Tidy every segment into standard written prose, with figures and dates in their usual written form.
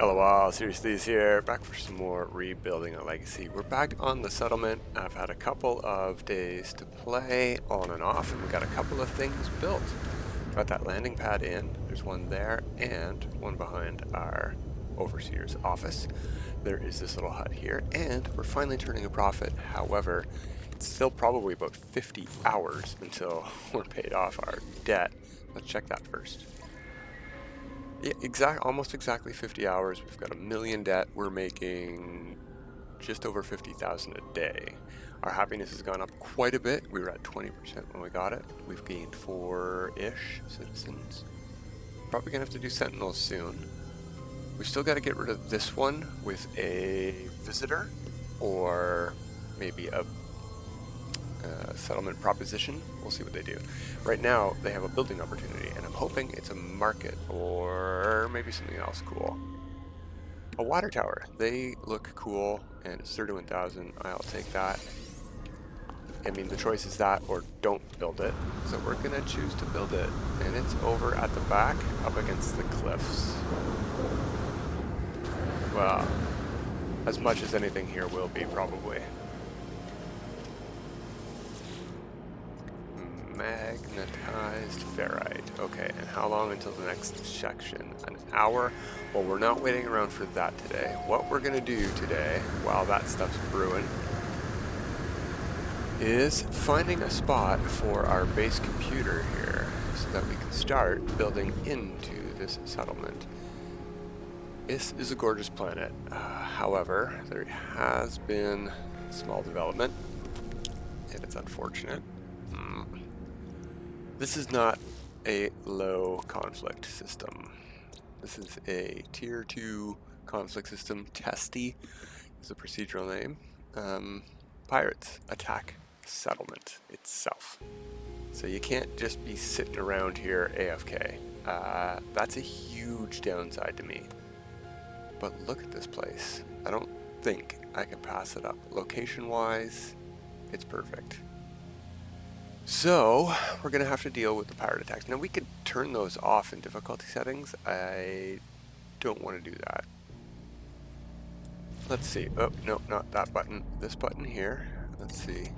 LOL, seriously, is here, back for some more rebuilding a legacy. We're back on the settlement. I've had a couple of days to play on and off, and we got a couple of things built. Got that landing pad in, there's one there, and one behind our overseer's office. There is this little hut here, and we're finally turning a profit. However, it's still probably about 50 hours until we're paid off our debt. Let's check that first. Yeah, almost exactly 50 hours. We've got $1 million debt. We're making just over 50,000 a day. Our happiness has gone up quite a bit. We were at 20% when we got it. We've gained 4-ish citizens. Probably gonna have to do sentinels soon. We still got to get rid of this one with a visitor, or maybe a settlement proposition. We'll see what they do. Right now, they have a building opportunity, and I'm hoping it's a market or maybe something else cool. A water tower. They look cool, and it's 31,000. I'll take that. I mean, the choice is that or don't build it. So we're gonna choose to build it, and it's over at the back, up against the cliffs. Well, as much as anything here will be, probably. Magnetized ferrite. Okay, and how long until the next section? An hour? Well, we're not waiting around for that today. What we're gonna do today, while that stuff's brewing, is finding a spot for our base computer here so that we can start building into this settlement. This is a gorgeous planet. However, there has been small development, and it's unfortunate. This is not a low conflict system. This is a tier 2 conflict system. Testy is the procedural name. Pirates attack the settlement itself. So you can't just be sitting around here AFK. That's a huge downside to me. But look at this place. I don't think I can pass it up. Location-wise, it's perfect. So, we're going to have to deal with the pirate attacks. Now, we could turn those off in difficulty settings. I don't want to do that. Let's see. Oh, no, not that button. This button here. Let's see.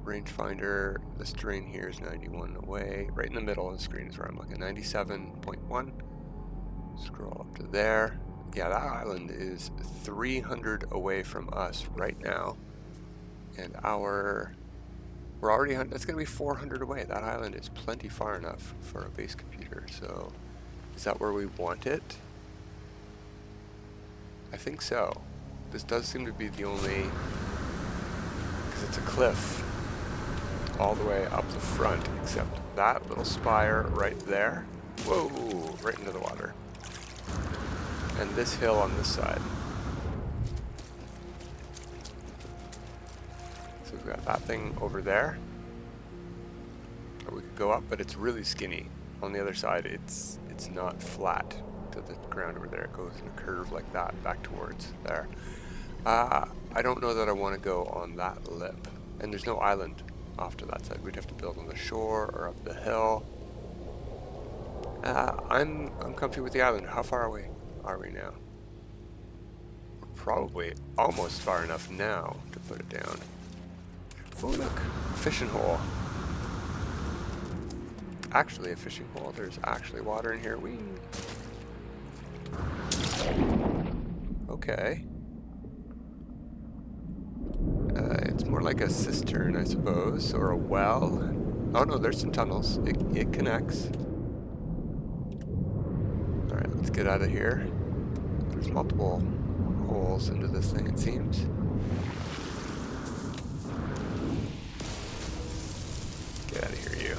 Rangefinder. This terrain here is 91 away. Right in the middle of the screen is where I'm looking. 97.1. Scroll up to there. Yeah, that island is 300 away from us right now. And we're already, that's going to be 400 away. That island is plenty far enough for a base computer. So, is that where we want it? I think so. This does seem to be the only, because it's a cliff all the way up the front, except that little spire right there. Whoa, right into the water. And this hill on this side. So we've got that thing over there. Or we could go up, but it's really skinny. On the other side, it's not flat to the ground over there. It goes in a curve like that back towards there. I don't know that I want to go on that lip. And there's no island off to that side. We'd have to build on the shore or up the hill. I'm comfy with the island. How far away are we now? We're probably almost far enough now to put it down. Oh look, fishing hole. Actually a fishing hole. There's actually water in here. Whee! Okay. It's more like a cistern, I suppose, or a well. Oh no, there's some tunnels. It connects. Alright, let's get out of here. There's multiple holes into this thing, it seems. Get out of here, you.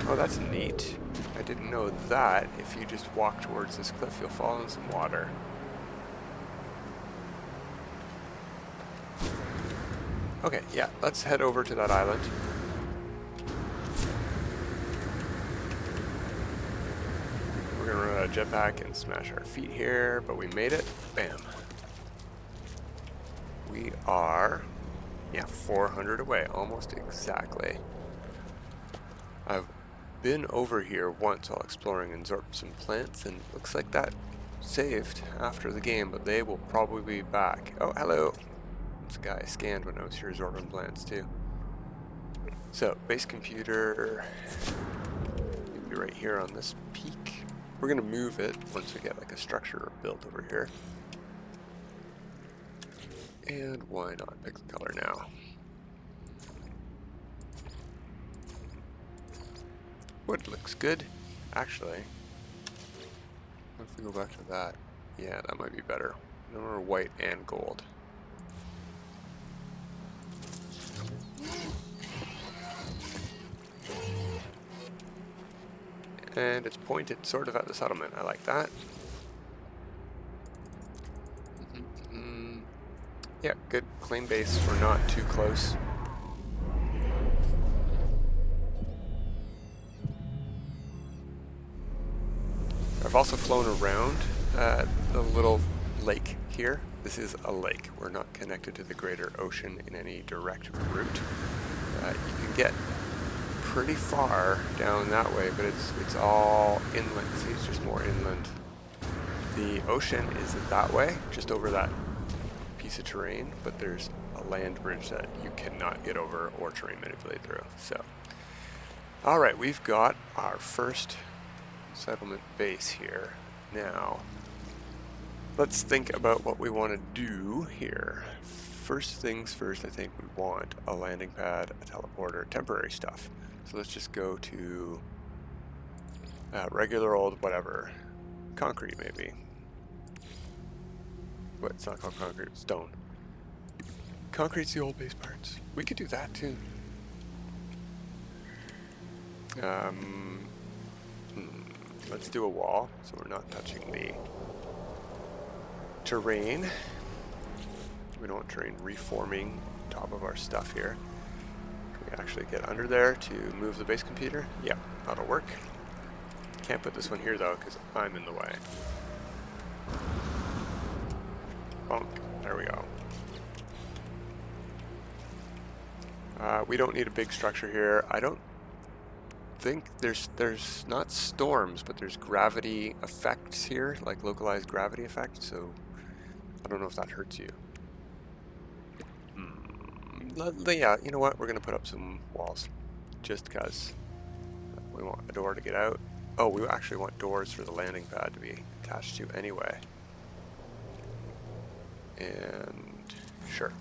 Oh, that's neat. I didn't know that if you just walk towards this cliff, you'll fall in some water. Okay, yeah, let's head over to that island. We're gonna run out of jetpack and smash our feet here, but we made it. Bam. We are Yeah, 400 away, almost exactly. I've been over here once while exploring and absorbed some plants, and it looks like that saved after the game, but they will probably be back. Oh, hello! This guy scanned when I was here absorbing plants too. So, base computer, maybe right here on this peak. We're gonna move it once we get like a structure built over here. And why not pick the color now? Wood looks good. Actually, what if we go back to that? Yeah, that might be better. Remember white and gold. And it's pointed sort of at the settlement. I like that. Yeah, good. Claim base. We're not too close. I've also flown around the little lake here. This is a lake. We're not connected to the greater ocean in any direct route. You can get pretty far down that way, but it's all inland. See, it's just more inland. The ocean is that way, just over that piece of terrain, but there's a land bridge that you cannot get over or terrain manipulate through. So, all right, we've got our first settlement base here. Now, let's think about what we want to do here. First things first, I think we want a landing pad, a teleporter, temporary stuff. So let's just go to regular old whatever. Concrete, maybe. What, it's not called concrete, it's stone. Concrete's the old base parts. We could do that too. Let's do a wall, so we're not touching the terrain. We don't want terrain reforming top of our stuff here. Can we actually get under there to move the base computer? Yeah, that'll work. Can't put this one here though, because I'm in the way. Bonk. There we go. We don't need a big structure here. I don't think there's not storms, but there's gravity effects here, like localized gravity effects, so I don't know if that hurts you. Yeah, you know what? We're going to put up some walls, just because we want a door to get out. Oh, we actually want doors for the landing pad to be attached to anyway. And sure.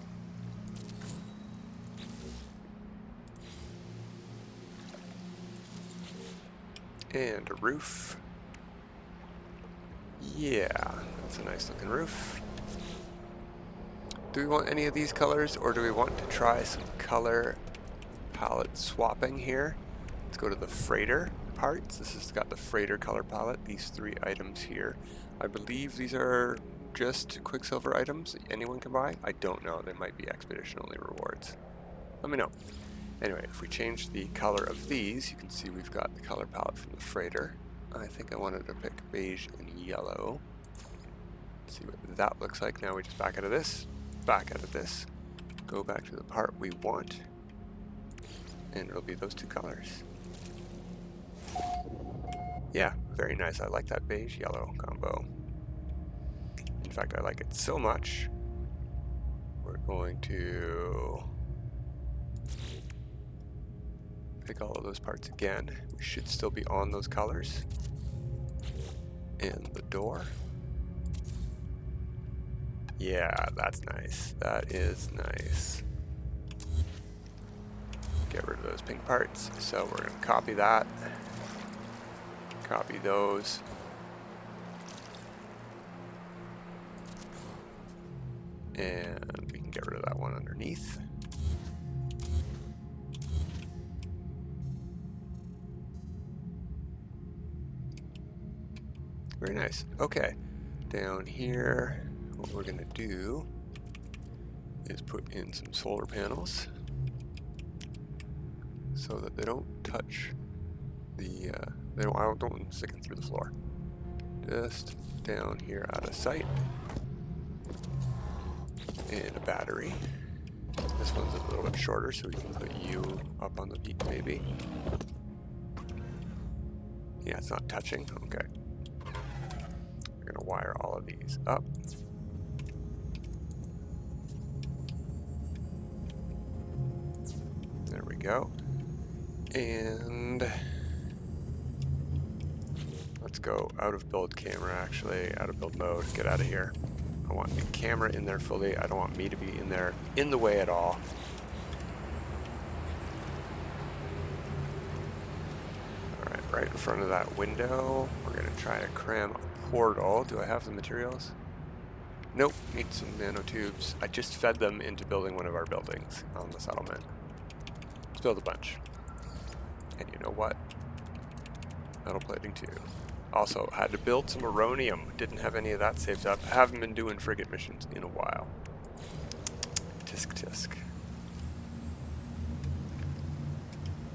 And a roof. Yeah, that's a nice looking roof. Do we want any of these colors, or do we want to try some color palette swapping here? Let's go to the freighter parts. This has got the freighter color palette, these 3 items here. I believe these are just Quicksilver items that anyone can buy. I don't know, they might be expedition only rewards. Let me know. Anyway, if we change the color of these, you can see we've got the color palette from the freighter. I think I wanted to pick beige and yellow. Let's see what that looks like. Now we just back out of this, back out of this, go back to the part we want, and it'll be those 2 colors. Yeah, very nice. I like that beige yellow combo. In fact, I like it so much, we're going to pick all of those parts again. We should still be on those colors. And the door. Yeah, that's nice. That is nice. Get rid of those pink parts. So we're going to copy that. Copy those. And we can get rid of that one underneath. Very nice. Okay, down here, what we're gonna do is put in some solar panels so that they don't touch the, I don't want them sticking through the floor. Just down here out of sight. And a battery. This one's a little bit shorter, so we can put you up on the peak maybe. Yeah, it's not touching. Okay. We're gonna wire all of these up. There we go. And let's go out of build camera, actually, out of build mode, get out of here. I want the camera in there fully. I don't want me to be in there in the way at all. All right, right in front of that window, we're gonna try to cram a portal. Do I have the materials? Nope, need some nanotubes. I just fed them into building one of our buildings on the settlement. Let's build a bunch. And you know what? Metal plating too. Also, had to build some uranium. Didn't have any of that saved up. Haven't been doing frigate missions in a while. Tisk tisk.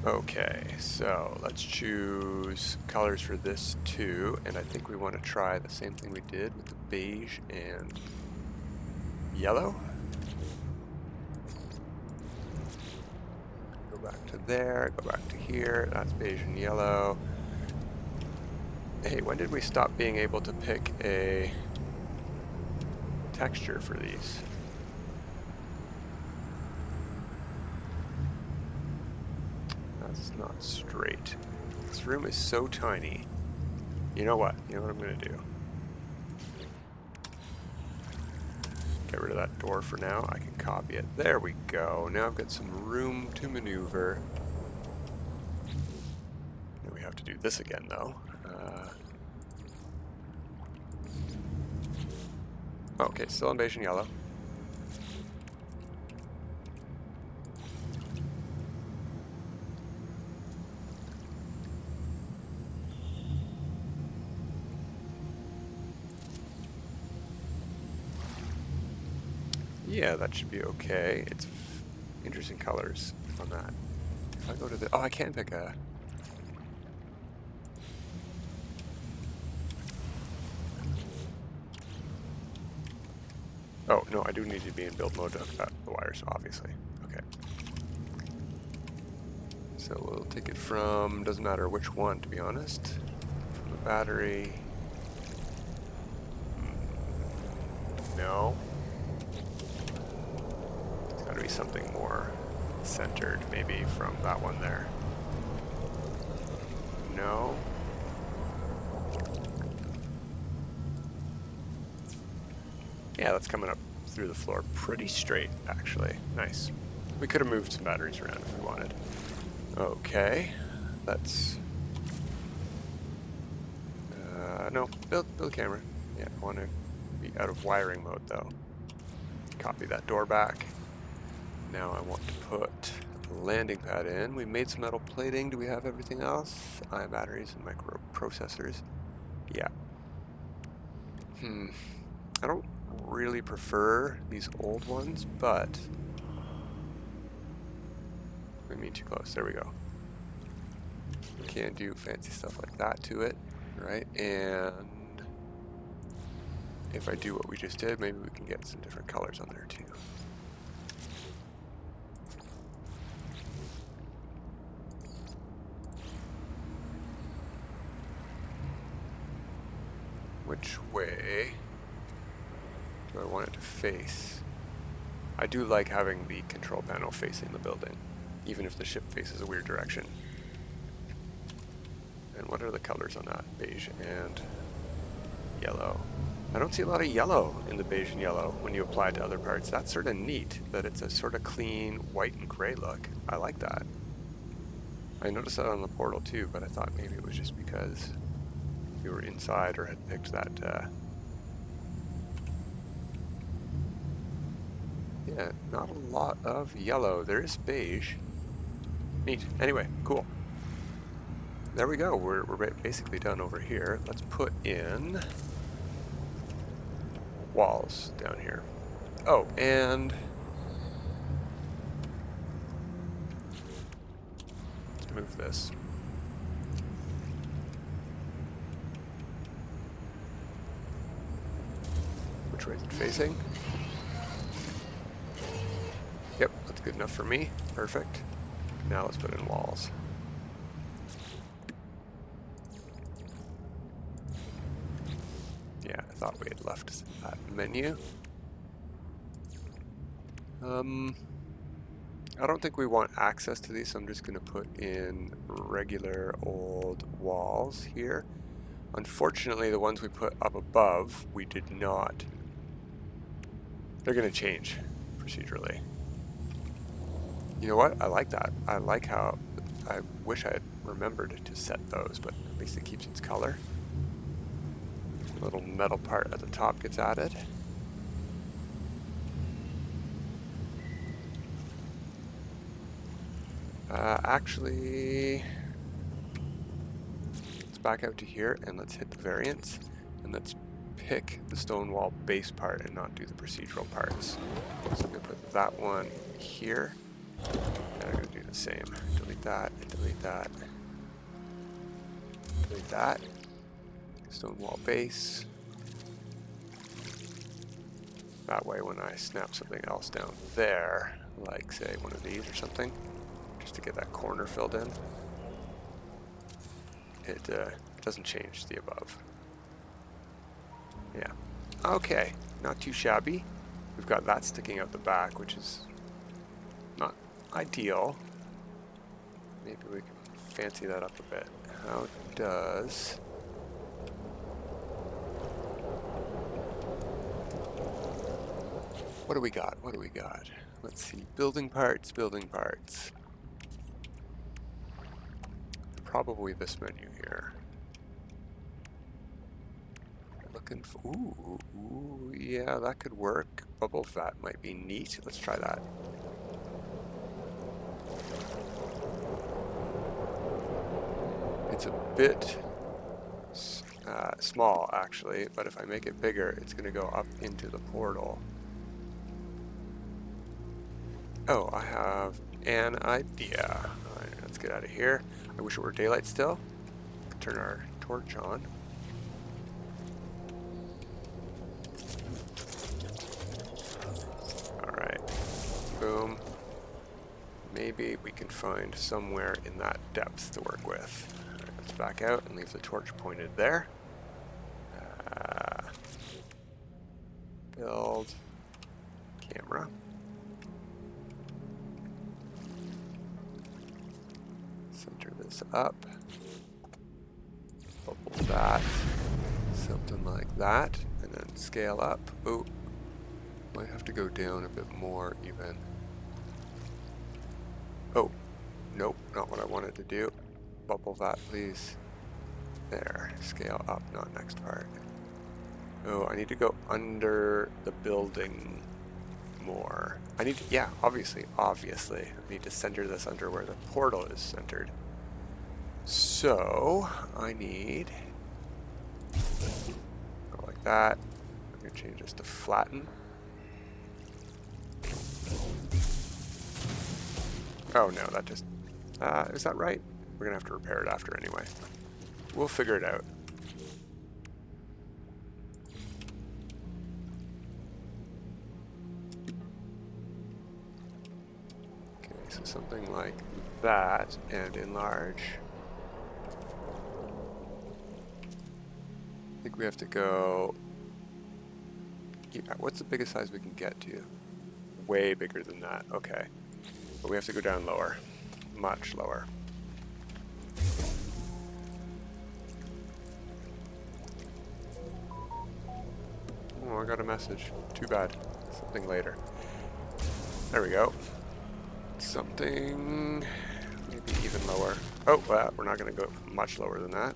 Okay, so let's choose colors for this too. And I think we want to try the same thing we did with the beige and yellow. Go back to there, go back to here. That's beige and yellow. Hey, when did we stop being able to pick a texture for these? That's not straight. This room is so tiny. You know what? You know what I'm going to do? Get rid of that door for now. I can copy it. There we go. Now I've got some room to maneuver. Now we have to do this again, though. Okay, still in beige and yellow. Yeah, that should be okay. It's interesting colors on that. If I go to the... Oh, I can pick a... Oh, no, I do need to be in build mode to hook up the wires, obviously. Okay. So we'll take it from... Doesn't matter which one, to be honest. From the battery... No. There's got to be something more centered, maybe from that one there. No. Yeah, that's coming up through the floor pretty straight, actually. Nice. We could have moved some batteries around if we wanted. Okay, let's... no, build camera. Yeah, I want to be out of wiring mode, though. Copy that door back. Now I want to put a landing pad in. We made some metal plating. Do we have everything else? Ion batteries and microprocessors. Yeah. I don't really prefer these old ones, but I mean too close. There we go. We can't do fancy stuff like that to it, right? And if I do what we just did, maybe we can get some different colors on there too. Which way do I want it to face? I do like having the control panel facing the building, even if the ship faces a weird direction. And what are the colors on that? Beige and yellow. I don't see a lot of yellow in the beige and yellow when you apply it to other parts. That's sort of neat, that it's a sort of clean white and gray look. I like that. I noticed that on the portal too, but I thought maybe it was just because we were inside or had picked that yeah, not a lot of yellow. There is beige. Neat. Anyway, cool. There we go. We're basically done over here. Let's put in walls down here. Oh, and let's move this. Which way is it facing? Yep, that's good enough for me. Perfect. Now let's put in walls. Yeah, I thought we had left that menu. I don't think we want access to these, so I'm just going to put in regular old walls here. Unfortunately, the ones we put up above, we did not. They're going to change procedurally. You know what? I like that. I like how, I wish I had remembered to set those, but at least it keeps its color. The little metal part at the top gets added. Actually, let's back out to here and let's hit the variants and let's pick the stone wall base part and not do the procedural parts. So I'm going to put that one here, and I'm going to do the same. Delete that, and delete that, delete that. Stone wall base. That way when I snap something else down there, like say one of these or something, just to get that corner filled in, it doesn't change the above. Yeah. Okay, not too shabby. We've got that sticking out the back, which is not ideal. Maybe we can fancy that up a bit. How does... What do we got? What do we got? Let's see. Building parts, building parts. Probably this menu here. Looking for... Ooh, yeah, that could work. Bubble vat might be neat. Let's try that. It's a bit small, actually, but if I make it bigger, it's going to go up into the portal. Oh, I have an idea. All right, let's get out of here. I wish it were daylight still. Turn our torch on. All right, boom. Maybe we can find somewhere in that depth to work with. All right, let's back out and leave the torch pointed there. Build camera. Center this up. Bubble that. Something like that. And then scale up. Oh, might have to go down a bit more even. Oh, nope, not what I wanted to do. Bubble that, please. There, scale up, not next part. Oh, I need to go under the building more. I need to, yeah, obviously. I need to center this under where the portal is centered. So, I need, go like that. I'm going to change this to flatten. Oh no, that just, is that right? We're going to have to repair it after anyway. We'll figure it out. Okay, so something like that, and enlarge. I think we have to go... Yeah, what's the biggest size we can get to? Way bigger than that, okay. But we have to go down lower. Much lower. Oh, I got a message. Too bad. Something later. There we go. Something... maybe even lower. Oh, well, we're not going to go much lower than that.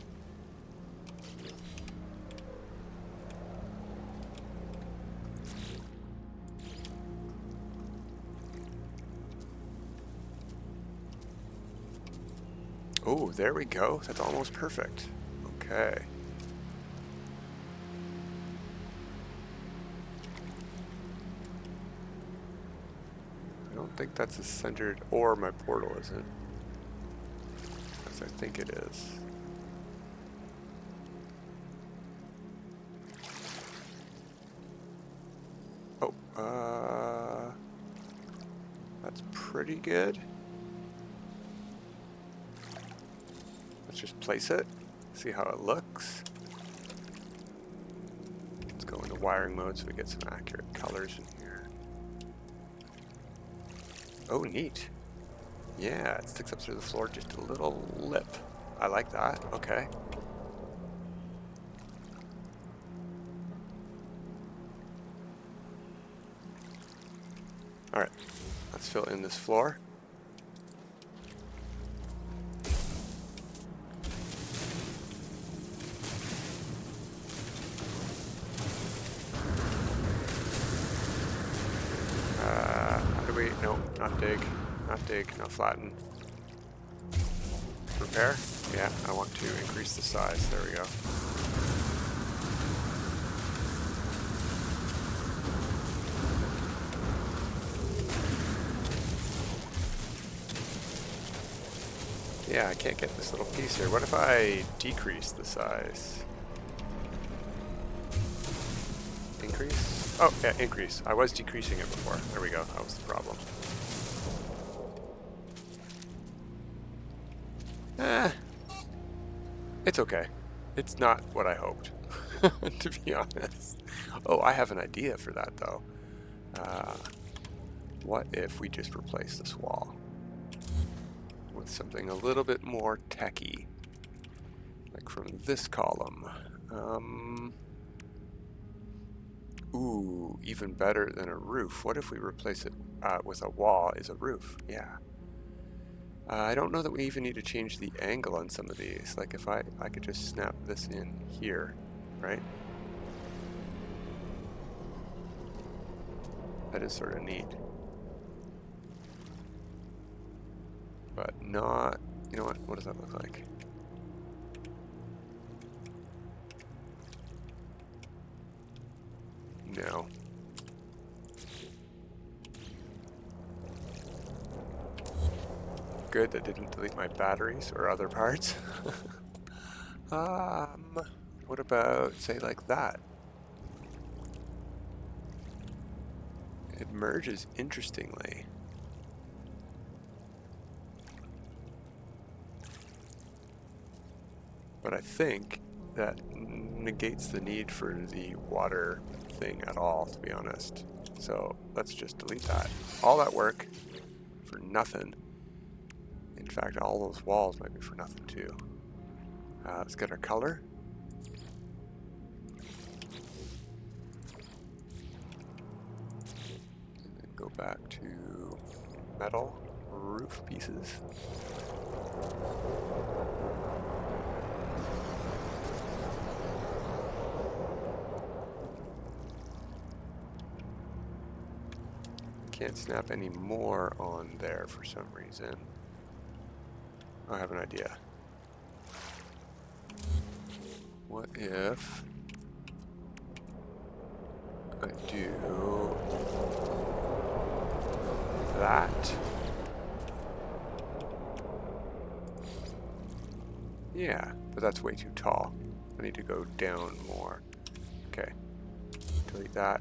Oh, there we go. That's almost perfect. Okay. I don't think that's as centered, or my portal isn't. As I think it is. Oh, pretty good. Let's just place it, see how it looks. Let's go into wiring mode so we get some accurate colors in here. Oh, neat. Yeah, it sticks up through the floor just a little lip. I like that. Okay. All right, let's fill in this floor. How do we? No, not dig. Not dig, not flatten. Repair? Yeah, I want to increase the size. There we go. Yeah, I can't get this little piece here. What if I decrease the size? Increase? Oh, yeah, increase. I was decreasing it before. There we go. That was the problem. It's okay. It's not what I hoped, to be honest. Oh, I have an idea for that, though. What if we just replace this wall with something a little bit more techy, like from this column? Ooh, even better than a roof. What if we replace it with a wall is a roof? Yeah. I don't know that we even need to change the angle on some of these. Like if I could just snap this in here, right? That is sort of neat. But not, you know what does that look like? No. Good, that didn't delete my batteries or other parts. What about, say, like that? It merges interestingly. But I think that negates the need for the water thing at all, to be honest. So let's just delete that. All that work for nothing. In fact, all those walls might be for nothing too. Let's get our color. And then go back to metal roof pieces. Can't snap any more on there for some reason. I have an idea. What if I do that? Yeah, but that's way too tall. I need to go down more. Okay, delete that.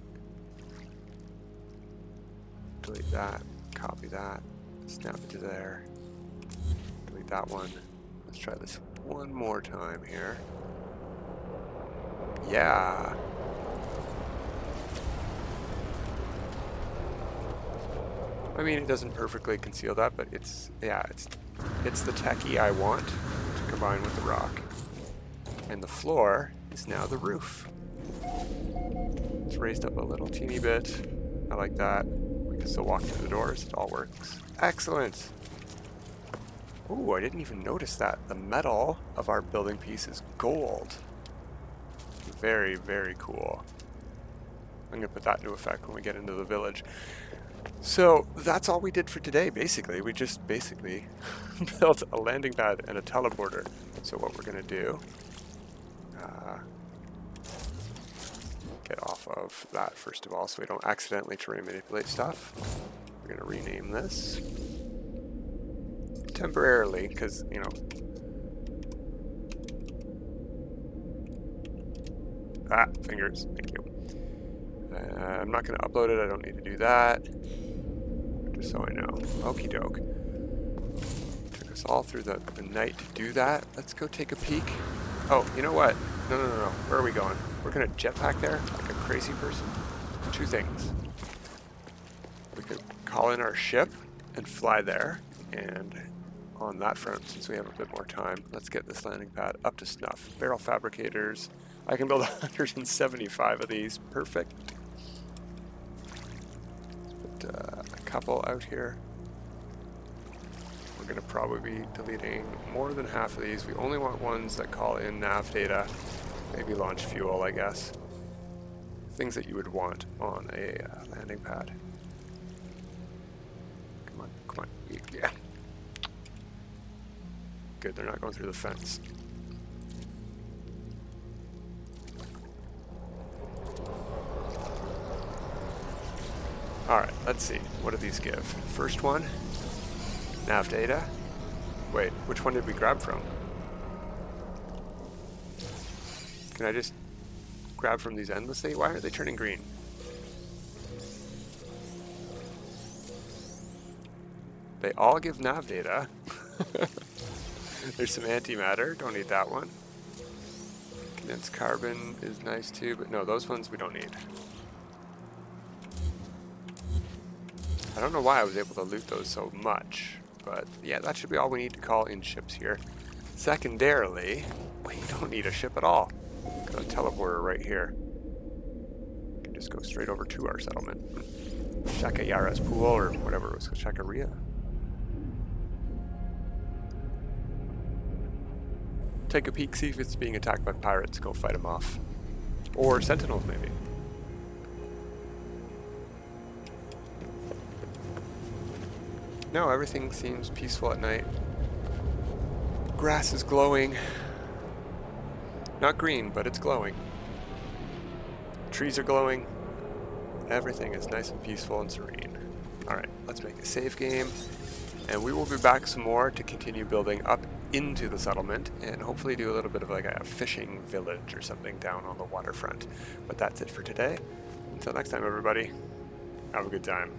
Delete that, copy that, snap it to there. Delete that one. Let's try this one more time here. Yeah. I mean, it doesn't perfectly conceal that, but it's the techie I want to combine with the rock. And the floor is now the roof. It's raised up a little teeny bit. I like that. We can still walk through the doors. It all works. Excellent. Ooh, I didn't even notice that. The metal of our building piece is gold. Very, very cool. I'm going to put that into effect when we get into the village. So that's all we did for today, basically. We just basically built a landing pad and a teleporter. So what we're going to do, get off of that first of all so we don't accidentally terrain manipulate stuff. We're going to rename this temporarily because, you know, fingers, thank you. I'm not going to upload it, I don't need to do that. Just so I know. Okie doke. Took us all through the night to do that. Let's go take a peek. Oh, you know what? No. Where are we going? We're gonna jetpack there like a crazy person? Two things. We could call in our ship and fly there, and on that front, since we have a bit more time, let's get this landing pad up to snuff. Barrel fabricators. I can build 175 of these. Perfect. Put a couple out here. We're going to probably be deleting more than half of these. We only want ones that call in nav data, maybe launch fuel, I guess. Things that you would want on a landing pad. Come on. Yeah. Good, they're not going through the fence. Alright, let's see. What do these give? First one, nav data. Wait, which one did we grab from? Can I just grab from these endlessly? Why aren't they turning green? They all give nav data. There's some antimatter, don't need that one. Condensed carbon is nice too, but no, those ones we don't need. I don't know why I was able to loot those so much, but yeah, that should be all we need to call in ships here. Secondarily, we don't need a ship at all. Got a teleporter right here. We can just go straight over to our settlement. Shakayara's pool, or whatever it was, Shakaria. Take a peek, see if it's being attacked by pirates, go fight them off. Or sentinels, maybe. No, everything seems peaceful at night. Grass is glowing. Not green, but it's glowing. Trees are glowing. Everything is nice and peaceful and serene. Alright, let's make a save game. And we will be back some more to continue building up into the settlement and hopefully do a little bit of like a fishing village or something down on the waterfront. But that's it for today. Until next time, everybody, have a good time.